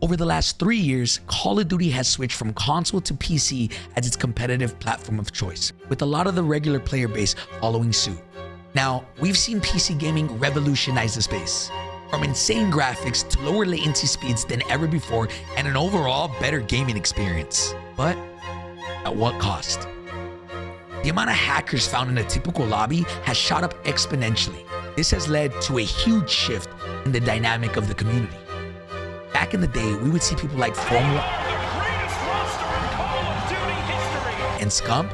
Over the last 3 years, Call of Duty has switched from console to PC as its competitive platform of choice, with a lot of the regular player base following suit. Now, we've seen PC gaming revolutionize the space, from insane graphics to lower latency speeds than ever before and an overall better gaming experience. But at what cost? The amount of hackers found in a typical lobby has shot up exponentially. This has led to a huge shift in the dynamic of the community. Back in the day, we would see people like Formula and Scump.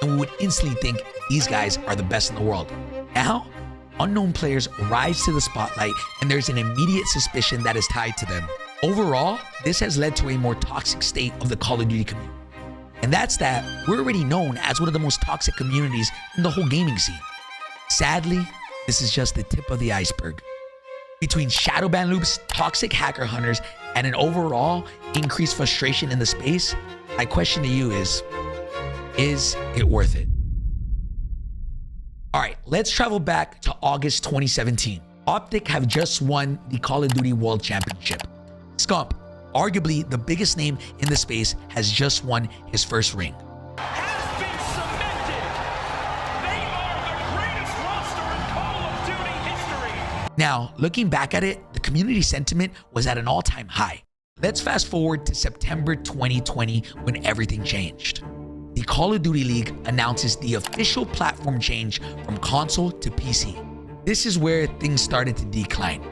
And we would instantly think these guys are the best in the world. Now, unknown players rise to the spotlight and there's an immediate suspicion that is tied to them. Overall, this has led to a more toxic state of the Call of Duty community. And that's that we're already known as one of the most toxic communities in the whole gaming scene. Sadly, this is just the tip of the iceberg. Between shadow ban loops, toxic hacker hunters, and an overall increased frustration in the space, my question to you is it worth it? All right, let's travel back to August 2017. Optic have just won the Call of Duty World Championship. Scump, arguably the biggest name in the space, has just won his first ring. Now, looking back at it, the community sentiment was at an all-time high. Let's fast forward to September 2020 when everything changed. The Call of Duty League announces the official platform change from console to PC. This is where things started to decline.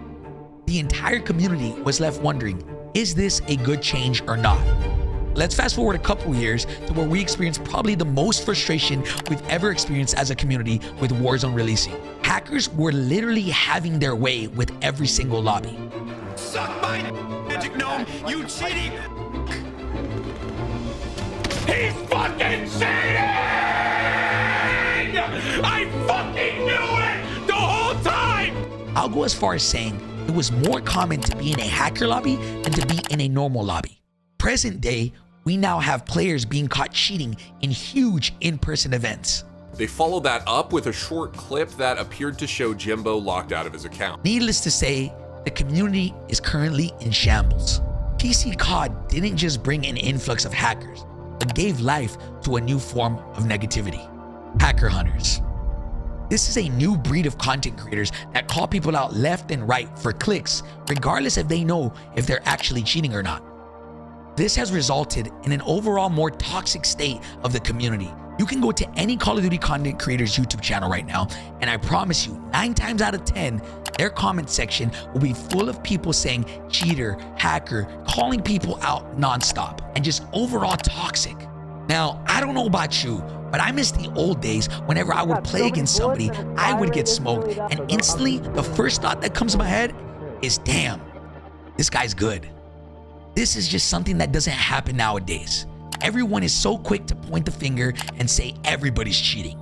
The entire community was left wondering, is this a good change or not? Let's fast forward a couple years to where we experienced probably the most frustration we've ever experienced as a community with Warzone releasing. Hackers were literally having their way with every single lobby. Suck my magic gnome, you cheating! He's fucking cheating! I fucking knew it the whole time! I'll go as far as saying it was more common to be in a hacker lobby than to be in a normal lobby. Present day, we now have players being caught cheating in huge in-person events. They followed that up with a short clip that appeared to show Jimbo locked out of his account. Needless to say, the community is currently in shambles. PC COD didn't just bring an influx of hackers, but gave life to a new form of negativity: hacker hunters. This is a new breed of content creators that call people out left and right for clicks, regardless if they know if they're actually cheating or not. This has resulted in an overall more toxic state of the community. You can go to any Call of Duty content creator's YouTube channel right now, and I promise you, 9 times out of 10, their comment section will be full of people saying cheater, hacker, calling people out nonstop, and just overall toxic. Now, I don't know about you, but I miss the old days whenever I would play against somebody, I would get smoked, and instantly the first thought that comes to my head is, damn, this guy's good. This is just something that doesn't happen nowadays. Everyone is so quick to point the finger and say everybody's cheating.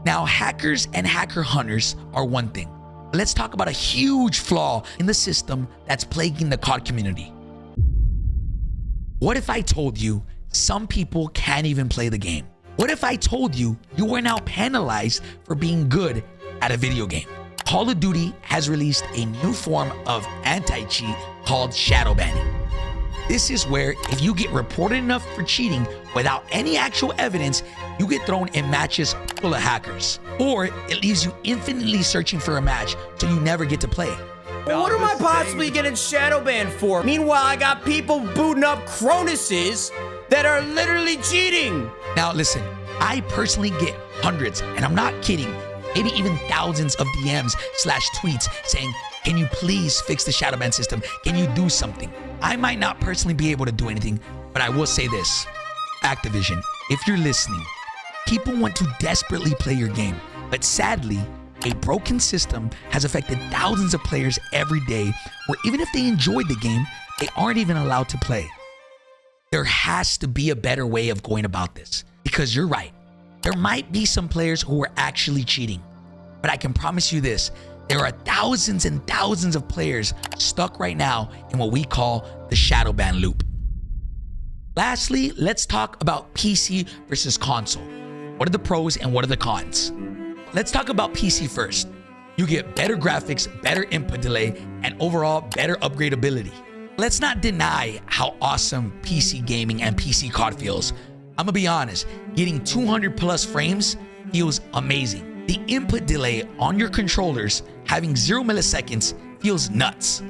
Now, hackers and hacker hunters are one thing. But let's talk about a huge flaw in the system that's plaguing the COD community. What if I told you some people can't even play the game? What if I told you you are now penalized for being good at a video game? Call of Duty has released a new form of anti-cheat called shadow banning. This is where if you get reported enough for cheating without any actual evidence, you get thrown in matches full of hackers. Or it leaves you infinitely searching for a match so you never get to play. Well, what am I possibly getting shadow banned for? Meanwhile, I got people booting up Cronuses that are literally cheating. Now listen, I personally get hundreds, and I'm not kidding, maybe even thousands of DMs/tweets saying, can you please fix the shadow ban system? Can you do something? I might not personally be able to do anything, but I will say this. Activision, if you're listening, people want to desperately play your game, but sadly, a broken system has affected thousands of players every day where even if they enjoyed the game, they aren't even allowed to play. There has to be a better way of going about this, because you're right. There might be some players who are actually cheating, but I can promise you this, there are thousands and thousands of players stuck right now in what we call the shadow ban loop. Lastly, let's talk about PC versus console. What are the pros and what are the cons? Let's talk about PC first. You get better graphics, better input delay, and overall better upgradability. Let's not deny how awesome PC gaming and PC COD feels. I'm gonna be honest, getting 200 plus frames feels amazing. The input delay on your controllers having 0 milliseconds feels nuts.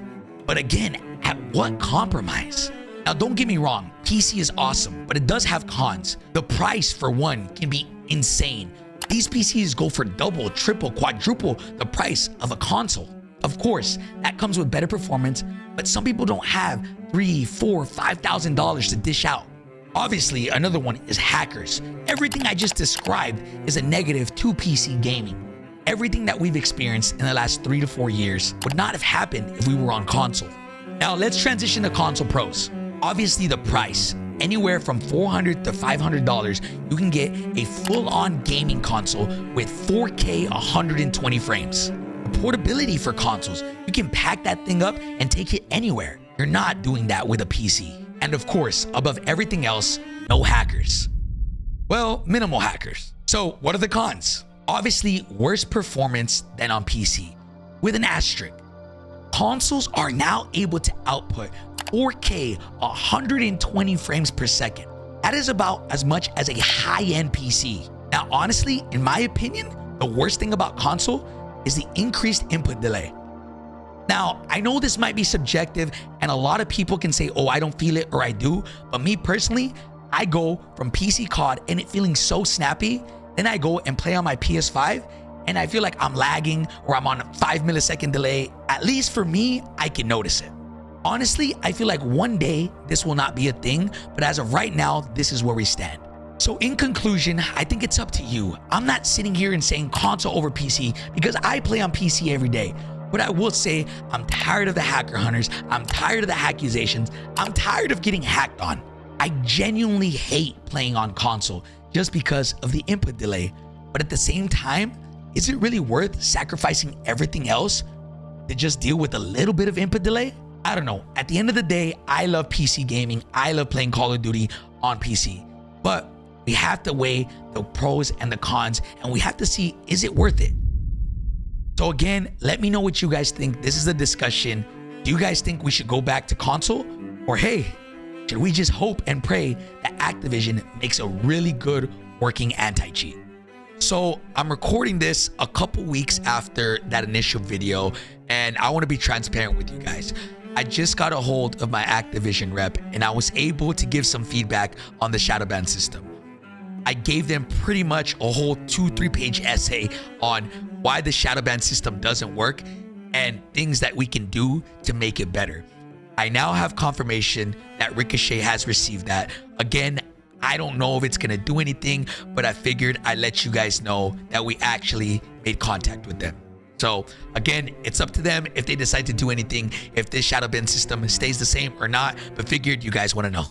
But again, at what compromise? Now don't get me wrong, PC is awesome, but it does have cons. The price for one can be insane. These PCs go for double, triple, quadruple the price of a console. Of course, that comes with better performance, but some people don't have $3,000, $4,000, $5,000 to dish out. Obviously, another one is hackers. Everything I just described is a negative to PC gaming. Everything that we've experienced in the last 3 to 4 years would not have happened if we were on console. Now let's transition to console pros. Obviously the price, anywhere from $400 to $500, you can get a full-on gaming console with 4K 120 frames. The portability for consoles, you can pack that thing up and take it anywhere. You're not doing that with a PC. And of course, above everything else, no hackers. Well, minimal hackers. So what are the cons? Obviously, worse performance than on PC. With an asterisk, consoles are now able to output 4K 120 frames per second. That is about as much as a high-end PC. Now, honestly, in my opinion, the worst thing about console is the increased input delay. Now, I know this might be subjective and a lot of people can say, oh, I don't feel it or I do. But me personally, I go from PC COD and it feeling so snappy. Then I go and play on my PS5 and I feel like I'm lagging or I'm on a 5 millisecond delay. At least for me, I can notice it. Honestly, I feel like one day this will not be a thing, but as of right now, this is where we stand. So in conclusion, I think it's up to you. I'm not sitting here and saying console over PC because I play on PC every day. But I will say I'm tired of the hacker hunters. I'm tired of the accusations. I'm tired of getting hacked on. I genuinely hate playing on console just because of the input delay. But at the same time, is it really worth sacrificing everything else to just deal with a little bit of input delay? I don't know. At the end of the day, I love PC gaming. I love playing Call of Duty on PC. But we have to weigh the pros and the cons, and we have to see, is it worth it? So again, let me know what you guys think. This is a discussion. Do you guys think we should go back to console? Or hey, should we just hope and pray that Activision makes a really good working anti-cheat? So I'm recording this a couple weeks after that initial video, and I want to be transparent with you guys. I just got a hold of my Activision rep and I was able to give some feedback on the shadow ban system. I gave them pretty much a whole 2-3 page essay on why the shadow ban system doesn't work and things that we can do to make it better. I now have confirmation that Ricochet has received that. Again, I don't know if it's gonna do anything, but I figured I'd let you guys know that we actually made contact with them. So again, it's up to them if they decide to do anything, if this shadow ban system stays the same or not, but figured you guys wanna know.